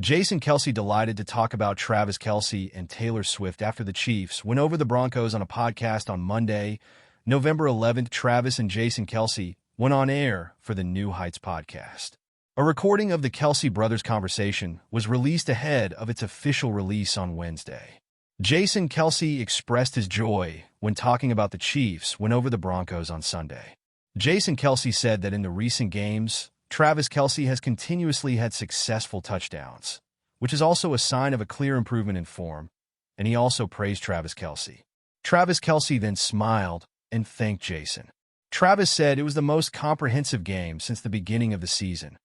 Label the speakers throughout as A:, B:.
A: Jason Kelce delighted to talk about Travis Kelce and Taylor Swift after the Chiefs went over the Broncos on a podcast on Monday, November 11th. Travis and Jason Kelce went on air for the New Heights podcast. A recording of the Kelce brothers' conversation was released ahead of its official release on Wednesday. Jason Kelce expressed his joy when talking about the Chiefs went over the Broncos on Sunday. Jason Kelce said that in the recent games, Travis Kelce has continuously had successful touchdowns, which is also a sign of a clear improvement in form, and he also praised Travis Kelce. Travis Kelce then smiled and thanked Jason. Travis said it was the most comprehensive game since the beginning of the season.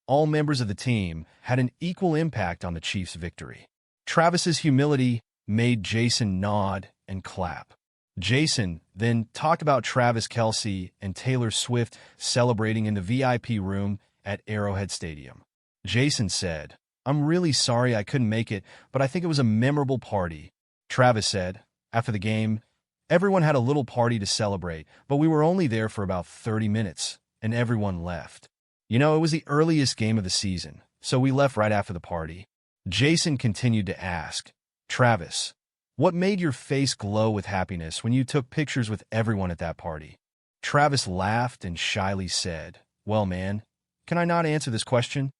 A: All members of the team had an equal impact on the Chiefs' victory. Travis's humility made Jason nod and clap. Jason then talked about Travis Kelce and Taylor Swift celebrating in the VIP room at Arrowhead Stadium. Jason said, "I'm really sorry I couldn't make it, but I think it was a memorable party." Travis said, after the game, "Everyone had a little party to celebrate, but we were only there for about 30 minutes, and everyone left. It was the earliest game of the season, so we left right after the party." Jason continued to ask, "Travis, what made your face glow with happiness when you took pictures with everyone at that party?" Travis laughed and shyly said, "Well, man, can I not answer this question?"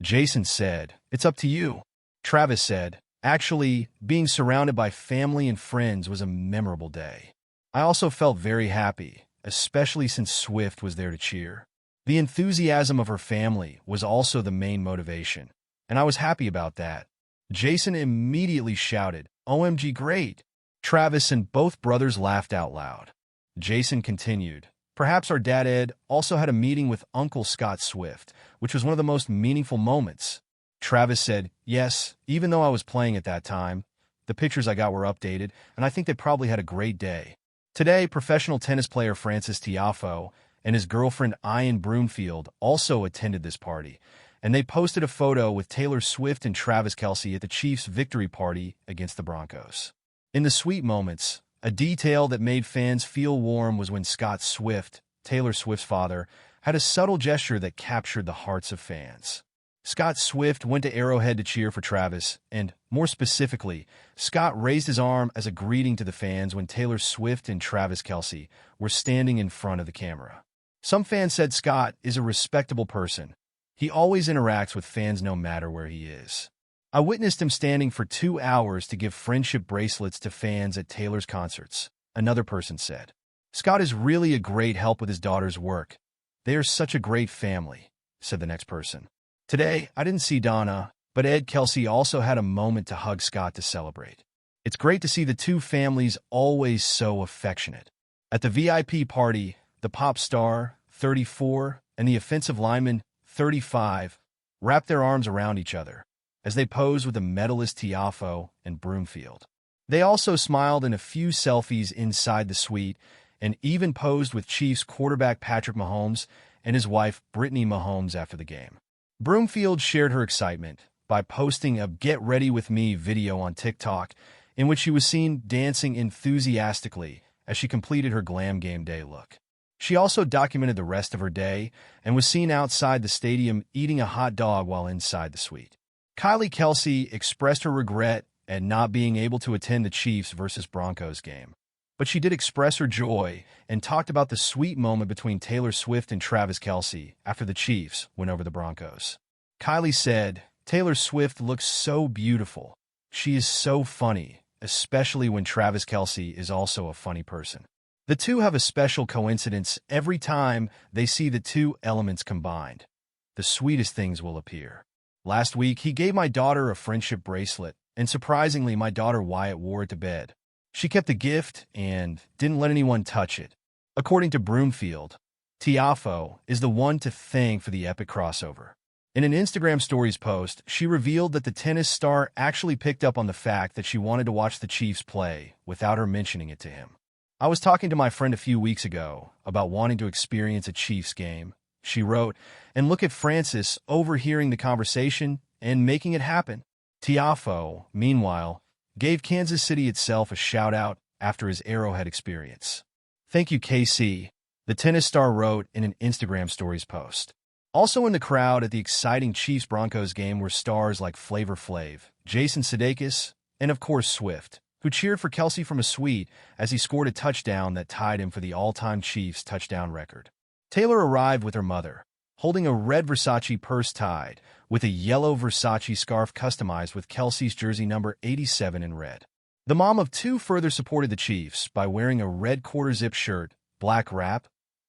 A: Jason said, "It's up to you." Travis said, "Actually, being surrounded by family and friends was a memorable day. I also felt very happy, especially since Swift was there to cheer. The enthusiasm of her family was also the main motivation, and I was happy about that." Jason immediately shouted, "OMG, great!" Travis and both brothers laughed out loud. Jason continued, "Perhaps our dad Ed also had a meeting with Uncle Scott Swift, which was one of the most meaningful moments." Travis said, "Yes, even though I was playing at that time, the pictures I got were updated, and I think they probably had a great day." Today, professional tennis player Frances Tiafoe and his girlfriend Ian Broomfield also attended this party, and they posted a photo with Taylor Swift and Travis Kelce at the Chiefs' victory party against the Broncos. In the sweet moments, a detail that made fans feel warm was when Scott Swift, Taylor Swift's father, had a subtle gesture that captured the hearts of fans. Scott Swift went to Arrowhead to cheer for Travis, and, more specifically, Scott raised his arm as a greeting to the fans when Taylor Swift and Travis Kelce were standing in front of the camera. Some fans said Scott is a respectable person. He always interacts with fans no matter where he is. "I witnessed him standing for 2 hours to give friendship bracelets to fans at Taylor's concerts," another person said. "Scott is really a great help with his daughter's work. They are such a great family," said the next person. "Today, I didn't see Donna, but Ed Kelce also had a moment to hug Scott to celebrate. It's great to see the two families always so affectionate." At the VIP party, the pop star, 34, and the offensive lineman, 35, wrapped their arms around each other as they posed with the medalist Tiafoe and Broomfield. They also smiled in a few selfies inside the suite and even posed with Chiefs quarterback Patrick Mahomes and his wife Brittany Mahomes after the game. Broomfield shared her excitement by posting a "Get Ready With Me" video on TikTok in which she was seen dancing enthusiastically as she completed her glam game day look. She also documented the rest of her day and was seen outside the stadium eating a hot dog while inside the suite. Kylie Kelce expressed her regret at not being able to attend the Chiefs versus Broncos game, but she did express her joy and talked about the sweet moment between Taylor Swift and Travis Kelce after the Chiefs went over the Broncos. Kylie said, "Taylor Swift looks so beautiful. She is so funny, especially when Travis Kelce is also a funny person. The two have a special coincidence every time they see the two elements combined. The sweetest things will appear. Last week, he gave my daughter a friendship bracelet, and surprisingly, my daughter Wyatt wore it to bed. She kept the gift and didn't let anyone touch it." According to Broomfield, Tiafoe is the one to thank for the epic crossover. In an Instagram Stories post, she revealed that the tennis star actually picked up on the fact that she wanted to watch the Chiefs play without her mentioning it to him. "I was talking to my friend a few weeks ago about wanting to experience a Chiefs game," she wrote, "and look at Francis overhearing the conversation and making it happen." Tiafoe, meanwhile, gave Kansas City itself a shout-out after his Arrowhead experience. "Thank you, KC," the tennis star wrote in an Instagram Stories post. Also in the crowd at the exciting Chiefs-Broncos game were stars like Flavor Flav, Jason Sudeikis, and of course Swift, who cheered for Kelce from a suite as he scored a touchdown that tied him for the all-time Chiefs touchdown record. Taylor arrived with her mother, holding a red Versace purse tied, with a yellow Versace scarf customized with Kelce's jersey number 87 in red. The mom of two further supported the Chiefs by wearing a red quarter-zip shirt, black wrap,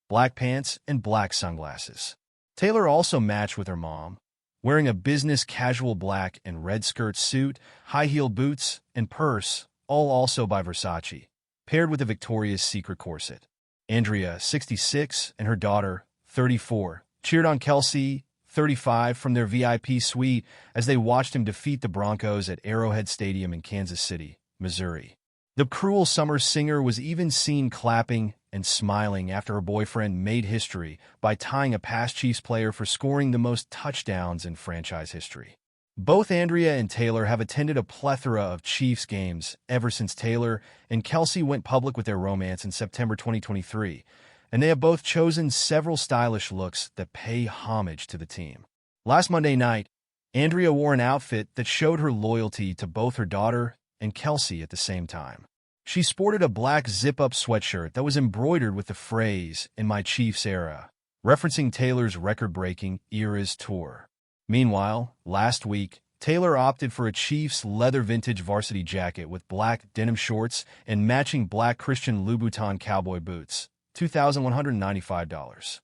A: black pants, and black sunglasses. Taylor also matched with her mom, wearing a business casual black and red skirt suit, high-heel boots, and purse, all also by Versace, paired with a Victoria's Secret corset. Andrea, 66, and her daughter, 34, cheered on Kelce, 35, from their VIP suite as they watched him defeat the Broncos at Arrowhead Stadium in Kansas City, Missouri. The cruel summer singer was even seen clapping and smiling after her boyfriend made history by tying a past Chiefs player for scoring the most touchdowns in franchise history. Both Andrea and Taylor have attended a plethora of Chiefs games ever since Taylor and Kelce went public with their romance in September 2023, and they have both chosen several stylish looks that pay homage to the team. Last Monday night, Andrea wore an outfit that showed her loyalty to both her daughter and Kelce at the same time. She sported a black zip-up sweatshirt that was embroidered with the phrase, "In my Chiefs era," referencing Taylor's record-breaking Eras tour. Meanwhile, last week, Taylor opted for a Chiefs leather vintage varsity jacket with black denim shorts and matching black Christian Louboutin cowboy boots, $2,195.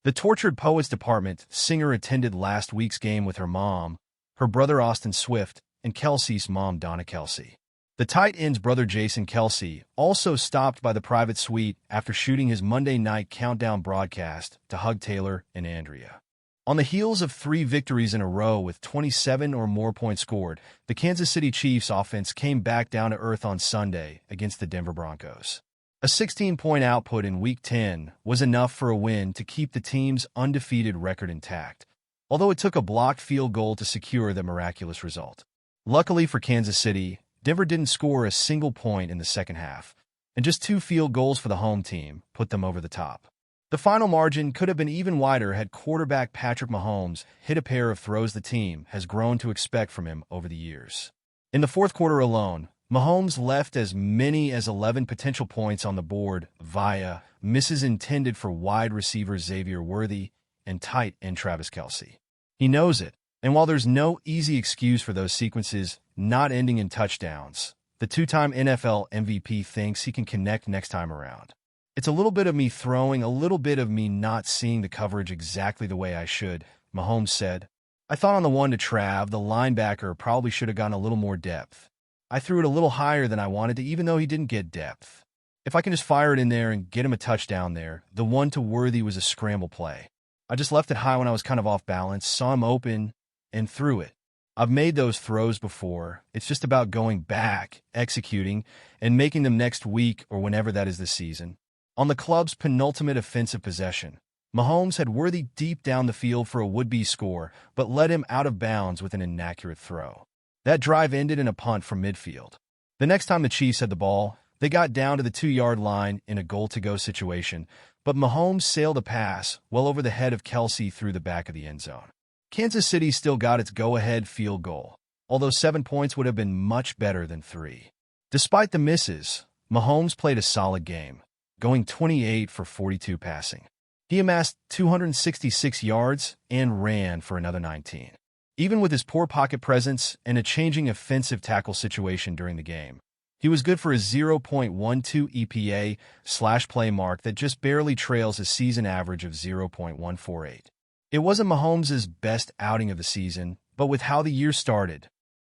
A: The Tortured Poets Department singer attended last week's game with her mom, her brother Austin Swift, and Kelce's mom Donna Kelce. The tight end's brother Jason Kelce also stopped by the private suite after shooting his Monday night countdown broadcast to hug Taylor and Andrea. On the heels of 3 victories in a row with 27 or more points scored, the Kansas City Chiefs offense came back down to earth on Sunday against the Denver Broncos. A 16-point output in Week 10 was enough for a win to keep the team's undefeated record intact, although it took a blocked field goal to secure the miraculous result. Luckily for Kansas City, Denver didn't score a single point in the second half, and just 2 field goals for the home team put them over the top. The final margin could have been even wider had quarterback Patrick Mahomes hit a pair of throws the team has grown to expect from him over the years. In the fourth quarter alone, Mahomes left as many as 11 potential points on the board via misses intended for wide receiver Xavier Worthy and tight end Travis Kelce. He knows it, and while there's no easy excuse for those sequences not ending in touchdowns, the 2-time NFL MVP thinks he can connect next time around. "It's a little bit of me throwing, a little bit of me not seeing the coverage exactly the way I should," Mahomes said. "I thought on the one to Trav, the linebacker probably should have gotten a little more depth. I threw it a little higher than I wanted to, even though he didn't get depth. If I can just fire it in there and get him a touchdown there, the one to Worthy was a scramble play. I just left it high when I was kind of off balance, saw him open, and threw it. I've made those throws before. It's just about going back, executing, and making them next week or whenever that is this season." On the club's penultimate offensive possession, Mahomes had Worthy deep down the field for a would-be score, but led him out of bounds with an inaccurate throw. That drive ended in a punt from midfield. The next time the Chiefs had the ball, they got down to the 2-yard line in a goal-to-go situation, but Mahomes sailed a pass well over the head of Kelce through the back of the end zone. Kansas City still got its go-ahead field goal, although 7 points would have been much better than 3. Despite the misses, Mahomes played a solid game, going 28 for 42 passing. He amassed 266 yards and ran for another 19. Even with his poor pocket presence and a changing offensive tackle situation during the game, he was good for a 0.12 EPA/play mark that just barely trails his season average of 0.148. It wasn't Mahomes' best outing of the season, but with how the year started,